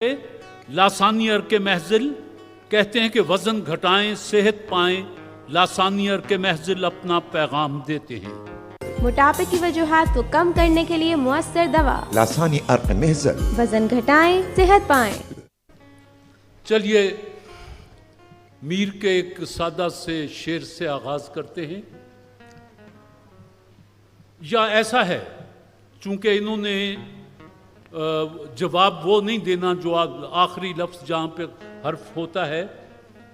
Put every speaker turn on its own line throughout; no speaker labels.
लासानियर के महजिल कहते हैं कि वजन घटाएं सेहत पाएं, लासानियर के महजिल अपना पैगाम देते हैं।
मोटापे की वजूहात को कम करने के लिए मुअस्सर दवा
लासानी अर्क महजल,
वजन घटाएं सेहत पाएं।
चलिए मीर के एक सादा से शेर से आगाज करते हैं। या ऐसा है, चूंकि इन्होंने जवाब वो नहीं देना जो आखिरी लफ्ज जहां पे हर्फ होता है,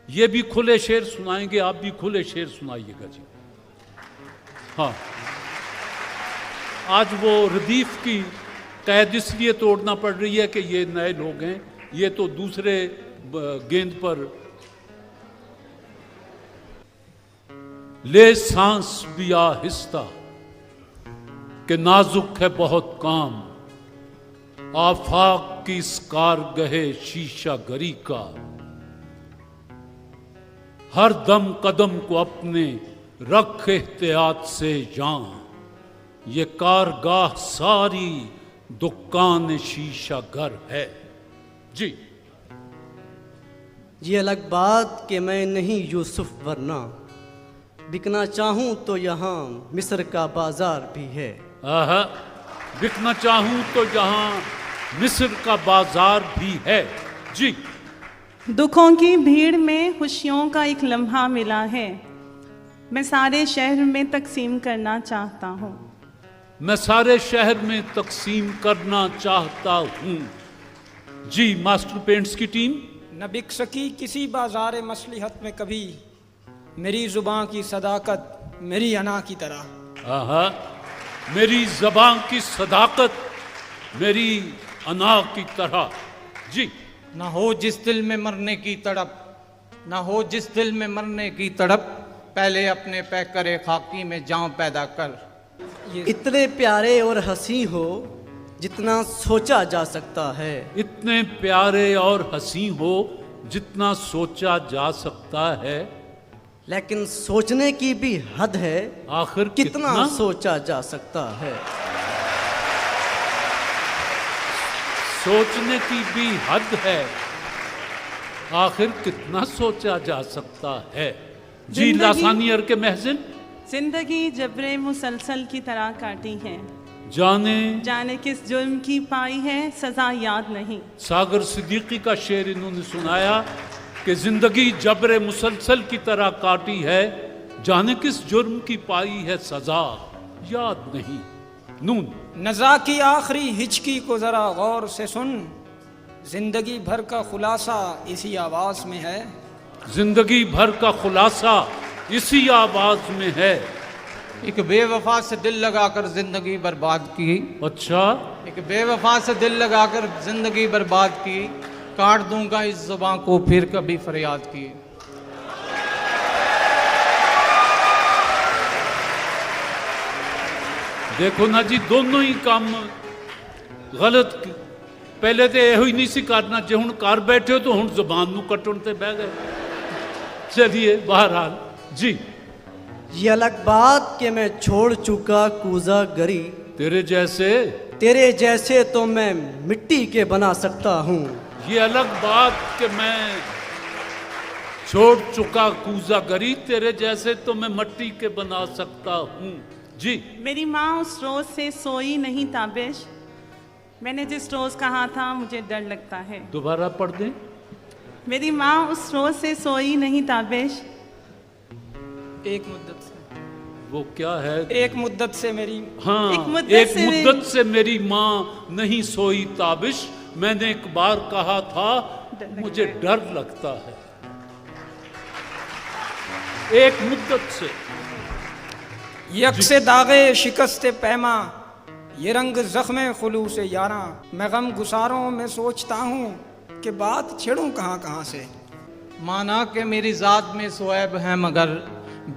ये भी खुले शेर सुनाएंगे, आप भी खुले शेर सुनाइएगा जी। हाँ, आज वो रदीफ की कैद इसलिए तोड़ना पड़ रही है कि ये नए लोग हैं, ये तो दूसरे गेंद पर ले सांस भी आहिस्ता कि नाजुक है बहुत काम, आफाक की इस कारगहे शीशा गरी का, हर दम कदम को अपने रख एहतियात से जान, ये कारगाह सारी दुकान शीशा घर है जी।
ये अलग बात कि मैं नहीं यूसुफ वरना बिकना चाहूं तो यहाँ मिस्र का बाजार भी है।
आहा, बिकना चाहूं तो यहाँ मिस्र का बाजार भी है जी।
दुखों की भीड़ में खुशियों का एक लम्हा मिला है, मैं सारे शहर में तकसीम करना चाहता हूँ।
मैं सारे शहर में तकसीम करना चाहता हूँ जी। मास्टर पेंट्स की टीम।
न बिक सकी किसी बाजार मसलिहत में कभी मेरी जुबान की सदाकत मेरी अना की तरह।
आहा, मेरी ज़बान की सदाकत मेरी अना की तरह जी।
ना हो जिस दिल में मरने की तड़प, ना हो जिस दिल में मरने की तड़प, पहले अपने पैकरे खाकी में जान पैदा कर।
इतने प्यारे और हंसी हो जितना सोचा जा सकता है,
इतने प्यारे और हंसी हो जितना सोचा जा सकता है,
लेकिन सोचने की भी हद है,
आखिर
कितना सोचा जा सकता है।
सोचने की भी हद है, आखिर कितना सोचा जा सकता है जी। लासानियर के महजिल।
जिंदगी जबरे मुसलसल की तरह काटी है,
जाने
किस जुर्म की पाई है सजा याद नहीं।
सागर सिद्दीकी का शेर इन्होंने सुनाया कि जिंदगी जबरे मुसलसल की तरह काटी है, जाने किस जुर्म की पाई है सजा याद नहीं। नून।
नज़ा की आखिरी हिचकी को जरा गौर से सुन, जिंदगी भर का खुलासा इसी आवाज में है।
जिंदगी भर का खुलासा इसी आवाज में है।
एक बेवफा से दिल लगाकर जिंदगी बर्बाद की।
अच्छा।
एक बेवफा से दिल लगाकर जिंदगी बर्बाद की, काट दूंगा इस जुबान को फिर कभी फरियाद की।
देखो ना जी, दोनों ही काम गलत। पहले तो यही नहीं सी करना, जो हुण कर बैठे हो तो हुण जुबान नूं कट्टण ते बह गए। चलिए बहरहाल जी।
ये अलग बात कि मैं छोड़ चुका कूजा गरी,
तेरे जैसे
तो मैं मिट्टी के बना सकता हूँ।
ये अलग बात कि मैं छोड़ चुका कूजा गरी, तेरे जैसे तो मैं मिट्टी के बना सकता हूँ जी।
मेरी माँ उस रोज से सोई नहीं ताबिश, मैंने जिस रोज कहा था मुझे डर लगता है।
दोबारा पढ़ दें।
मेरी माँ उस रोज से सोई नहीं ताबिश,
एक मुद्दत से।
वो क्या है?
एक मुद्दत से मेरी।
हाँ, एक मुद्दत से मेरी माँ नहीं सोई ताबिश, मैंने एक बार कहा था मुझे डर लगता है। एक मुद्दत से।
यकसे दागे शिकस्ते पैमा, ये रंग जख्मे खुलू से यारा, मैं गम गुसारों में सोचता हूँ कि बात छेड़ूं कहाँ कहाँ से।
माना कि मेरी जात में सोएब है मगर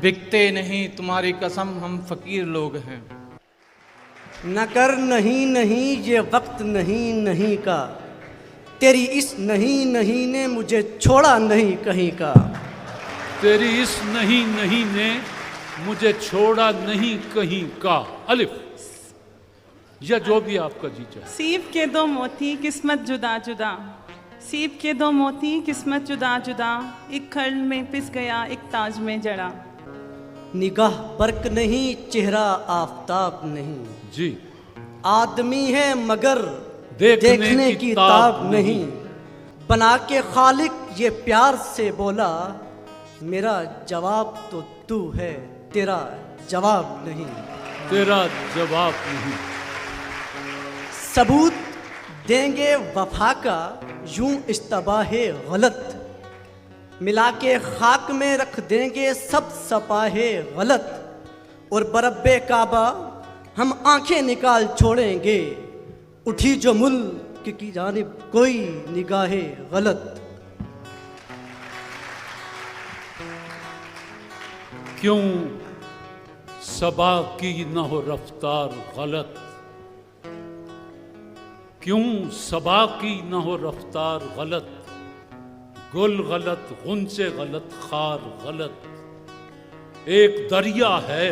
बिकते नहीं, तुम्हारी कसम हम फकीर लोग हैं।
न कर नहीं नहीं ये वक्त नहीं नहीं का, तेरी इस नहीं नहीं ने मुझे छोड़ा नहीं कहीं का।
तेरी इस नहीं नहीं ने मुझे छोड़ा नहीं कहीं का। अलिफ। या जो भी आपका जी चाहे।
सीप के दो मोती किस्मत जुदा जुदा, सीप के दो मोती किस्मत जुदा जुदा, एक खल में पिस गया एक ताज में जड़ा।
निगाह बर्क नहीं, चेहरा आफताब नहीं,
जी
आदमी है मगर
देखने
की ताब नहीं। बना के खालिक ये प्यार से बोला, मेरा जवाब तो तू है, तेरा जवाब नहीं।
तेरा जवाब नहीं।
सबूत देंगे वफा का यूं इस्तबाहे गलत, मिला के खाक में रख देंगे सब सपाहे गलत। और बरब्बे काबा हम आंखें निकाल छोड़ेंगे, उठी जो मुल्क की जानिब कोई निगाहे गलत।
क्यों सबा की न हो रफ्तार गलत, क्यों सबा की न हो रफ्तार गलत, गुल गलत, गुंचे गलत, खार गलत। एक दरिया है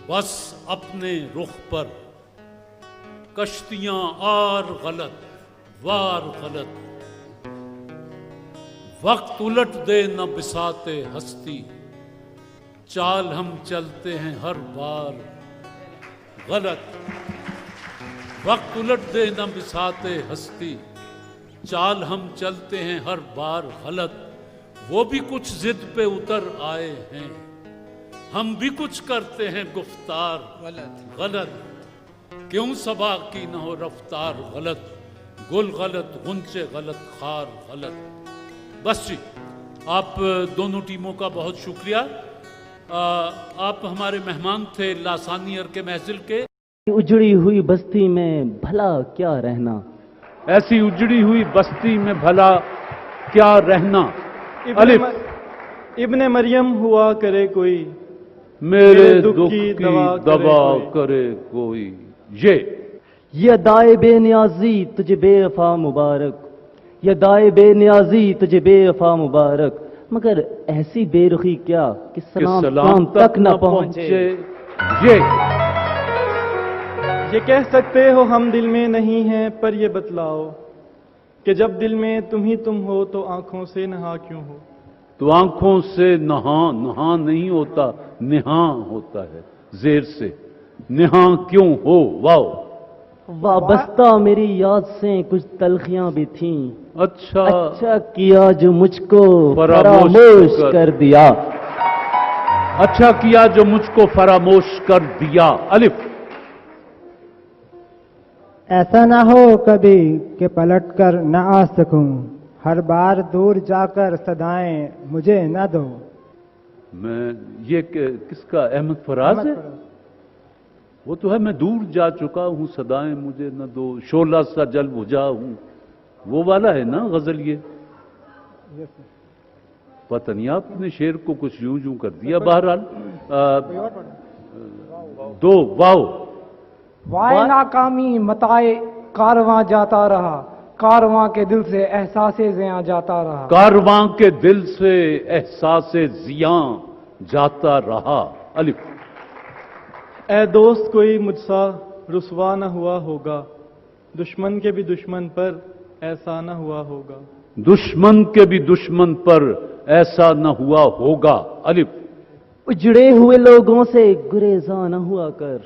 बस अपने रुख पर, कश्तियां आर गलत, वार गलत। वक्त उलट दे न बिसाते हस्ती, चाल हम चलते हैं हर बार गलत। वक्त उलट दे न बिसाते हस्ती, चाल हम चलते हैं हर बार गलत। वो भी कुछ जिद पे उतर आए हैं, हम भी कुछ करते हैं गुफ्तार
गलत।
गलत। क्यों सबा की न हो रफ्तार गलत, गुल गलत, गुंचे गलत, खार गलत। बस जी, आप दोनों टीमों का बहुत शुक्रिया। आप हमारे मेहमान थे लासानियर के महजिल के।
उजड़ी हुई बस्ती में भला क्या रहना,
ऐसी उजड़ी हुई बस्ती में भला क्या रहना। अलिफ
इब्ने मरियम हुआ करे कोई,
मेरे दुख की दवा करे कोई।
ये दाए बेनियाजी तुझे बेवफा मुबारक, ये दाए बेनियाजी तुझे बेवफा मुबारक, मगर ऐसी बेरुखी क्या कि सलाम तक न पहुंचे।
ये कह सकते हो हम दिल में नहीं हैं, पर ये बतलाओ कि जब दिल में तुम ही तुम हो तो आंखों से नहा क्यों हो।
तो आंखों से नहा नहीं होता, निहा होता है जेर से। निहा क्यों हो। वाओ,
वाबस्ता मेरी याद से कुछ तलखियां भी थीं।
अच्छा
किया जो मुझको
फरामोश
कर दिया।
अच्छा किया जो मुझको फरामोश कर दिया। अलिफ
ऐसा ना हो कभी कि पलट कर न आ सकूं, हर बार दूर जाकर सदाएं मुझे न दो।
मैं ये किसका, अहमद फराज है? वो तो है, मैं दूर जा चुका हूं सदाएं मुझे न दो, शोला सा जल बुझा हूं, वो वाला है ना गजल ये? पता नहीं, आपने शेर को कुछ यूं यूं कर दिया। बहरहाल दो वाओ।
वाए नाकामी मताए कारवां जाता रहा, कारवां के दिल से एहसासे ज़ियां जाता रहा।
कारवां के दिल से एहसासे ज़ियां जाता रहा। अलिफ
ए दोस्त कोई मुझसा रुसवा न हुआ होगा, दुश्मन के भी दुश्मन पर ऐसा न हुआ होगा।
दुश्मन के भी दुश्मन पर ऐसा न हुआ होगा। अलिफ
उजड़े हुए लोगों से गुरेजा न हुआ कर,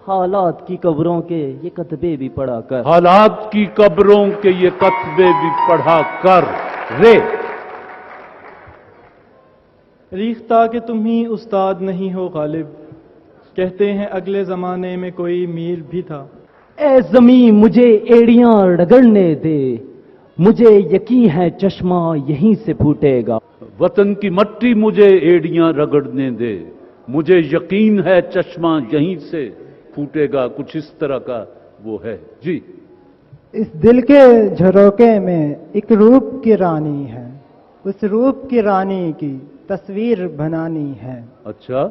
हालात की कब्रों के ये कतबे भी पढ़ा कर।
हालात की कब्रों के ये कतबे भी पढ़ा कर। रे
रीख्ता कि तुम ही उस्ताद नहीं हो गालिब, कहते हैं अगले जमाने में कोई मीर भी था।
ए ज़मीं मुझे एड़ियां रगड़ने दे, मुझे यकीन है चश्मा यहीं से फूटेगा।
वतन की मट्टी मुझे एड़ियां रगड़ने दे, मुझे यकीन है चश्मा यहीं से फूटेगा। कुछ इस तरह का वो है जी।
इस दिल के झरोके में एक रूप की रानी है, उस रूप की रानी की तस्वीर बनानी है।
अच्छा,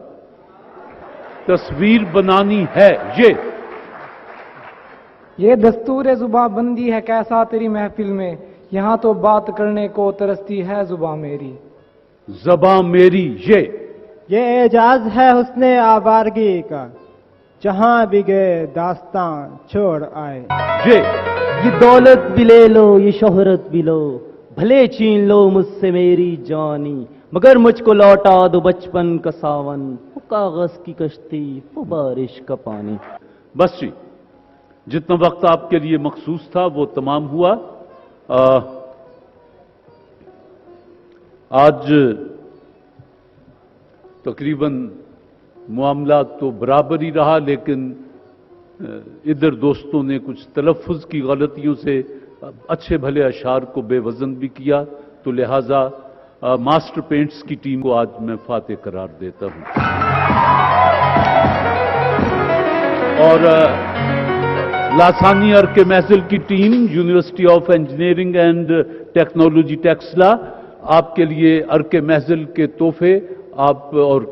तस्वीर बनानी है।
ये दस्तूर जुबा बंदी है कैसा तेरी महफिल में, यहाँ तो बात करने को तरसती है जुबा मेरी।
ज़बां मेरी।
ये एजाज है हुस्ने आवारगी का, जहां भी गए दास्तां छोड़ आए।
یہ دولت بھی لے لو یہ شہرت بھی لو بھلے چھین لو مجھ سے میری جانی مگر مجھ کو لوٹا دو بچپن کا ساون وہ کاغذ کی کشتی وہ بارش کا پانی.
بس جی جتنا وقت آپ کے لیے مخصوص تھا وہ تمام ہوا. آج تقریباً معاملات تو برابر ہی رہا لیکن ادھر دوستوں نے کچھ تلفظ کی غلطیوں سے اچھے بھلے اشعار کو بے وزن بھی کیا تو لہٰذا ماسٹر پینٹس کی ٹیم کو آج میں فاتح قرار دیتا ہوں. اور لاسانی ارک محضل کی team university of engineering and technology Taxila آپ کے لیے ارک محضل کے تحفے آپ اور